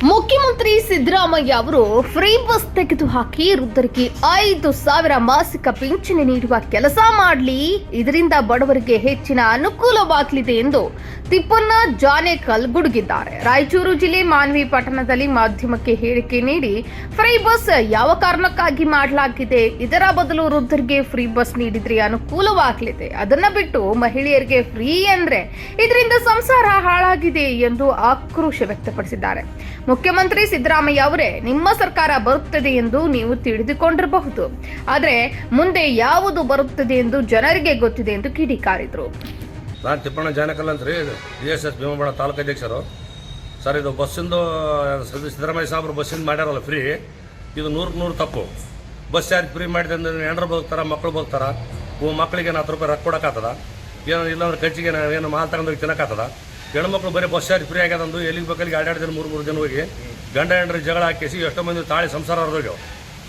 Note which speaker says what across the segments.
Speaker 1: ಮುಖ್ಯಮಂತ್ರಿ ಸಿದ್ದರಾಮಯ್ಯ ಅವರು free bus ತೆಗೆದುಹಾಕಿ ವೃದ್ಧರಿಗೆ 5,000 ಮಾಸಿಕ ಪಿಂಚಣಿ ನೀಡುವ ಕೆಲಸ ಮಾಡಲಿ, ಇದರಿಂದ ಬಡವರಿಗೆ ಹೆಚ್ಚಿನ ಅನುಕೂಲವಾಗಲಿದೆ ಎಂದು ತಿಪ್ಪಣ್ಣ ಜಾನೇಕಲ್ ಗುಡುಗಿದ್ದಾರೆ. ರಾಯಚೂರು ಜಿಲ್ಲೆ ಮಾನ್ವಿ ಪಟ್ಟಣದಲ್ಲಿ ಮಾಧ್ಯಮಕ್ಕೆ ಹೇಳಿಕೆ ನೀಡಿ ಫ್ರೀ ಬಸ್ ಯಾವ ಕಾರಣಕ್ಕಾಗಿ ಮಾಡಲಾಗಿದೆ, ಇದರ ಬದಲು ವೃದ್ಧರಿಗೆ ಫ್ರೀ ಬಸ್ ನೀಡಿದ್ರೆ ಅನುಕೂಲವಾಗಲಿದೆ, ಅದನ್ನ ಬಿಟ್ಟು ಮಹಿಳೆಯರಿಗೆ ಫ್ರೀ ಅಂದ್ರೆ ಇದರಿಂದ ಸಂಸಾರ ಹಾಳಾಗಿದೆ ಎಂದು ಆಕ್ರೋಶ ವ್ಯಕ್ತಪಡಿಸಿದ್ದಾರೆ. ಮುಖ್ಯಮಂತ್ರಿ ಸಿದ್ದರಾಮಯ್ಯ ಅವರೇ, ನಿಮ್ಮ ಸರ್ಕಾರ ಬರುತ್ತದೆ ಎಂದು ನೀವು ತಿಳಿದುಕೊಂಡಿರಬಹುದು, ಆದರೆ ಮುಂದೆ ಯಾವುದು ಬರುತ್ತದೆ ಎಂದು ಜನರಿಗೆ ಗೊತ್ತಿದೆ ಎಂದು ಕಿಡಿಕಾರಿದರು.
Speaker 2: ನಾನು ತಿಪ್ಪಣ್ಣ ಜಾನೇಕಲ್ ಅಂತ ರೀ, DSS ಭೀಮಬಾಳ ತಾಲೂಕು ಅಧ್ಯಕ್ಷರು. ಸರ್, ಇದು ಬಸ್ಸಿಂದು ಸಿದ್ದರಾಮಯ್ಯ ಸಾಹೇಬರು ಬಸ್ಸಿಂದ ಮಾಡ್ಯಾರಲ್ಲ ಫ್ರೀ, ಇದು 100% ತಪ್ಪು. ಬಸ್ ಚಾರ್ಜ್ ಫ್ರೀ ಮಾಡಿದೆ ಅಂದ್ರೆ ಹೆಣ್ರು ಬದುಕ್ತಾರ, ಮಕ್ಕಳು ಬದುಕ್ತಾರ. ಮಕ್ಕಳಿಗೆ 10 ರೂಪಾಯಿ ರೊಕ್ಕ ಕೊಡೋಕ್ಕಾಗ್ತದ? ಏನೋ ಇಲ್ಲಾಂದ್ರೆ ಖರ್ಚಿಗೆ ಏನು ಮಾಲ್ ತಗೊಂಡೋಗಿ ತಿನ್ನೋಕ್ಕಾಗ್ತದ? ಹೆಣ್ಮಕ್ಳು ಬರೀ ಬಸ್ ಚಾರ್ಜ್ ಫ್ರೀ ಆಗ್ಯದಂದು ಎಲ್ಲಿಗೆ ಬೇಕಲ್ಲಿಗೆ 2 ದಿನ 3 ದಿನ ಹೋಗಿ ಗಂಡ ಹೆಂಡ್ರಿ ಜಗಳ ಹಾಕಿಸಿ ಎಷ್ಟೋ ಮಂದಿ ತಾಳಿ ಸಂಸಾರ ಹರಿದೋಗ್ಯಾವ.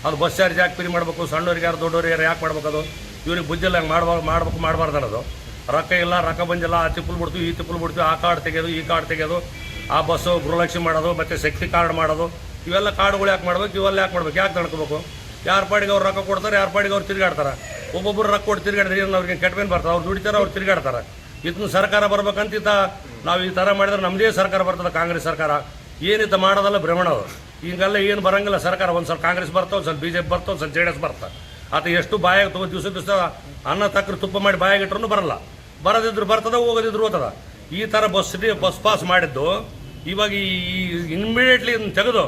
Speaker 2: ಅದು ಬಸ್ ಚಾರ್ಜ್ ಯಾಕೆ ಫ್ರೀ ಮಾಡಬೇಕು? ಸಣ್ಣವ್ರಿಗೆ ಯಾರು ದೊಡ್ಡವ್ರಿಗೆ ಯಾರು ಯಾಕೆ ಮಾಡ್ಬೇಕು? ಅದು ಇವ್ರಿಗೆ ಬುದ್ಧಿಲ್ಲ, ಹಂಗೆ ಮಾಡಬಾರ್ದು ಅನ್ನೋದು. ರೊಕ್ಕ ಇಲ್ಲ, ರೊಕ್ಕ ಬಂದಿಲ್ಲ, ಆ ತಿಪ್ಪಲು ಬಿಡ್ತೀವಿ, ಈ ತಿಪ್ಪಲು ಬಿಡ್ತೀವಿ, ಆ ಕಾರ್ಡ್ ತೆಗೆಯೋದು, ಈ ಕಾರ್ಡ್ ತೆಗೆಯೋದು, ಆ ಬಸ್ಸು ಗೃಹಲಕ್ಷ್ಮಿ ಮಾಡೋದು, ಮತ್ತು ಶಕ್ತಿ ಕಾರ್ಡ್ ಮಾಡೋದು, ಇವೆಲ್ಲ ಕಾರ್ಡ್ಗಳು ಯಾಕೆ ಮಾಡ್ಬೇಕು? ಇವೆಲ್ಲ ಯಾಕೆ ಮಾಡ್ಬೇಕು? ಯಾಕೆ ತಡ್ಕೋಬೇಕು? ಯಾರ ಪಾಡಿಗೆ ಅವ್ರು ರೊಕ್ಕ ಕೊಡ್ತಾರೆ, ಯಾರ ಪಾಡಿಗೆ ಅವ್ರು ತಿರುಗಾಡ್ತಾರೆ. ಒಬ್ಬೊಬ್ಬರು ರೊಕ್ಕ ಕೊಟ್ಟು ತಿರುಗಾಡಿದ್ರೆ ಏನು ಅವ್ರಿಗೆ ಕೆಟ್ಟಬೇನು ಬರ್ತಾರೆ? ಅವ್ರು ದುಡಿತಾರೆ, ಅವ್ರು ತಿರುಗಾಡ್ತಾರೆ. ಇದನ್ನು ಸರ್ಕಾರ ಬರ್ಬೇಕಂತ ನಾವು ಈ ಥರ ಮಾಡಿದ್ರೆ ನಮ್ಮದೇ ಸರ್ಕಾರ ಬರ್ತದೆ. ಕಾಂಗ್ರೆಸ್ ಸರ್ಕಾರ ಏನಿತ್ತ ಮಾಡೋದಲ್ಲ, ಭ್ರಮಣ ಅದು. ಈಗೆಲ್ಲ ಏನು ಬರೋಂಗಿಲ್ಲ ಸರ್ಕಾರ. ಒಂದು ಸ್ವಲ್ಪ ಕಾಂಗ್ರೆಸ್ ಬರ್ತವೆ, ಒಂದು ಸ್ವಲ್ಪ BJP ಬರ್ತವೆ, ಒಂದು ಸ್ವಲ್ಪ JDS ಬರ್ತವೆ. ಆತ ಎಷ್ಟು ಬಾಯಾಗ ದಿವಸ ಅನ್ನ ತಕ್ಕರು ತುಪ್ಪ ಮಾಡಿ ಬಾಯಾಗಿಟ್ರೂ ಬರಲ್ಲ. ಬರೋದಿದ್ರು ಬರ್ತದ, ಹೋಗೋದಿದ್ರು ಹೋಗ್ತದ. ಈ ಥರ ಬಸ್ ಪಾಸ್ ಮಾಡಿದ್ದು ಇವಾಗ ಇಮಿಡಿಯೇಟ್ಲಿ ತೆಗೆದು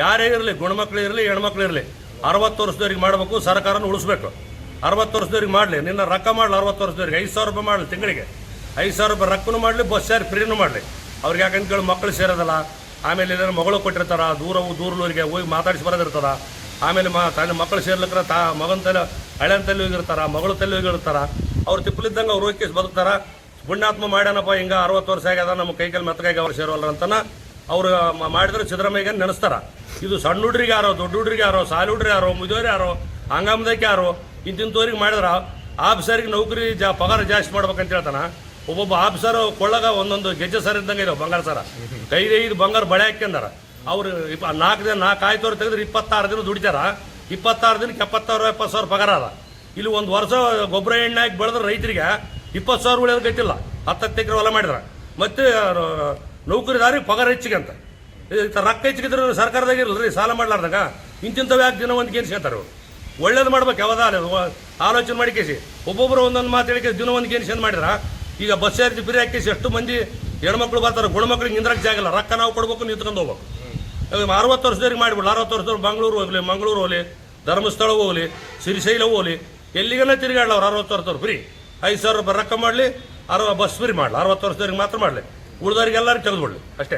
Speaker 2: ಯಾರೇ ಇರಲಿ, ಗಂಡ್ಮಕ್ಳು ಇರಲಿ, ಹೆಣ್ಮಕ್ಳು ಇರಲಿ, 60 ವರ್ಷದವ್ರಿಗೆ ಮಾಡಬೇಕು. ಸರ್ಕಾರನ ಉಳಿಸ್ಬೇಕು. 60 ವರ್ಷದವ್ರಿಗೆ ಮಾಡಲಿ, ನಿನ್ನ ರೊಕ್ಕ ಮಾಡಲಿ. 60 ವರ್ಷದವ್ರಿಗೆ 5,000 ರೂಪಾಯಿ ಮಾಡಲಿ, ತಿಂಗಳಿಗೆ 5,000 ರೂಪಾಯಿ ರೊಕ್ಕನೂ ಮಾಡಲಿ, ಬಸ್ ಚಾರ್ಜ್ ಫ್ರೀನೂ ಮಾಡಲಿ. ಅವ್ರಿಗೆ ಯಾಕಂತ ಕೇಳಿ ಮಕ್ಕಳು ಸೇರೋದಲ್ಲ. ಆಮೇಲೆ ಏನಾದ್ರು ಮಗಳು ಕೊಟ್ಟಿರ್ತಾರ, ದೂರೂರಿಗೆ ಹೋಗಿ ಮಾತಾಡಿಸಿ ಬರೋದಿರ್ತದ. ಆಮೇಲೆ ಮಕ್ಕಳು ಸೇರ್ಲಿಕ್ಕೆ ಮಗನ ತಲೆ ಹಳೆಯನ ತಲೆ ಹೋಗಿರ್ತಾರ, ಮಗಳು ತಲೆ ಹೋಗಿರ್ತಾರ. ಅವ್ರು ತಿಪ್ಪಲಿದ್ದಂಗೆ ಅವ್ರು ಹೋಗಿ ಬದುಕ್ತಾರ. ಪುಣ್ಯಾತ್ಮ ಮಾಡ್ಯಾನಪ್ಪ, ಹಿಂಗೆ 60 ವರ್ಷ ಆಗ್ಯದ, ನಮ್ಮ ಕೈಕಲ್ಲಿ ಮೆತ್ತಗಾಗಿ ಅವ್ರು ಸೇರೋಲ್ಲ ಅಂತನ ಅವ್ರು ಮಾಡಿದ್ರೆ ಸಿದ್ದರಾಮಯ್ಯಗೆ ನೆನೆಸ್ತಾರ. ಇದು ಸಣ್ಣ ಹುಡ್ರಿಗೆ ಯಾರೋ, ದೊಡ್ಡ ಹುಡ್ರಿಗೆ ಯಾರೋ, ಸಾಲಿ ಹುಡ್ರಿ ಯಾರೋ, ಮುದಿಯೋರು ಯಾರೋ, ಹಂಗಾಮದಕ್ಕೆ ಯಾರೋ, ಇಂತಿಂತವ್ರಿಗೆ ಮಾಡಿದ್ರೆ ಆಫೀಸರಿಗೆ ನೌಕರಿ ಪಗಾರ ಜಾಸ್ತಿ ಮಾಡ್ಬೇಕಂತ ಹೇಳ್ತಾನ. ಒಬ್ಬೊಬ್ಬ ಆಫೀಸರ್ ಕೊಳ್ಳಾಗ ಒಂದೊಂದು ಗೆಜ್ಜೆ ಸರ ಇದ್ದಂಗೆ ಇದಾವೆ, ಬಂಗಾರ ಸರ. 5 ಬಂಗಾರ ಬಳೆ ಹಾಕ್ಯಂದಾರ. ಅವ್ರು 4 ಆಯ್ತವ್ರು ತೆಗೆದ್ರೆ 26 ದಿನ ದುಡಿತಾರ. 26 ದಿನಕ್ಕೆ 70,000-70,000 ಪಗಾರ ಅದ. ಇಲ್ಲಿ 1 ವರ್ಷ ಗೊಬ್ಬರ ಎಣ್ಣೆ ಹಾಕಿ ಬೆಳೆದ್ರೆ ರೈತರಿಗೆ 20,000 ಉಳಿಯೋದು ಗೊತ್ತಿಲ್ಲ. 10 ಎಕರೆ ಹೊಲ ಮಾಡಿದ್ರೆ. ಮತ್ತೆ ನೌಕರಿದಾರಿಗೆ ಪಗಾರ ಹೆಚ್ಚಿಗೆ ಅಂತ ರೊಕ್ಕ ಹೆಚ್ಚಿಗಿದ್ರೆ ಸರ್ಕಾರದಾಗ ಇರಲ್ರಿ, ಸಾಲ ಮಾಡ್ಲಾರ್ದಾಗ ಇಂತಿಂಥವು ಯಾಕೆ ದಿನ ಒಂದು ಗೇನ್ಸ್ ಹೇಳ್ತಾರೆ. ಒಳ್ಳೇದು ಮಾಡ್ಬೇಕು. ಯಾವ್ದು ಆಲೋಚನೆ ಮಾಡಿ ಕೇಸಿ ಒಬ್ಬೊಬ್ಬರು ಒಂದೊಂದು ಮಾತು ಹೇಳಿಕೆ ದಿನ ಒಂದು ಗೇನ್ಸ್ ಏನು ಮಾಡಿದ್ರ. ಈಗ ಬಸ್ ಚಾರ್ಜ್ ಫ್ರೀ ಹಾಕಿಸಿ ಎಷ್ಟು ಮಂದಿ ಹೆಣ್ಮಕ್ಳು ಬರ್ತಾರೆ, ಗುಣಮಕ್ಳಿಗೆ ನಿಂದ್ರಕ್ಕೆ ಜಾಗಿಲ್ಲ. ರೊಕ್ಕ ನಾವು ಕೊಡ್ಬೇಕು, ನಿಂತ್ಕೊಂಡು ಹೋಗ್ಬೇಕು. 60 ವರ್ಷದವ್ರಿಗೆ ಮಾಡಿಬಿಡಲ್ಲ. 60 ವರ್ಷದವ್ರು ಮಂಗಳೂರು ಹೋಗ್ಲಿ, ಮಂಗಳೂರು ಹೋಗ್ಲಿ, ಧರ್ಮಸ್ಥಳ ಹೋಗ್ಲಿ, ಶ್ರೀಶೈಲ ಹೋಗ್ಲಿ, ಎಲ್ಲಿಗೆಲ್ಲ ತಿರುಗಾಡಲ್ಲ. ಅವ್ರು 60 ವರ್ಷದವ್ರು ಫ್ರೀ 5,000 ರೂಪಾಯಿ ರೊಕ್ಕ ಮಾಡಲಿ, ಬಸ್ ಫ್ರೀ ಮಾಡಲಿ. 60 ವರ್ಷದವ್ರಿಗೆ ಮಾತ್ರ ಮಾಡಲಿ, ಉಳಿದವ್ರಿಗೆಲ್ಲರೂ ತೆಗೆದುಬಿಡ್ಲಿ ಅಷ್ಟೇ.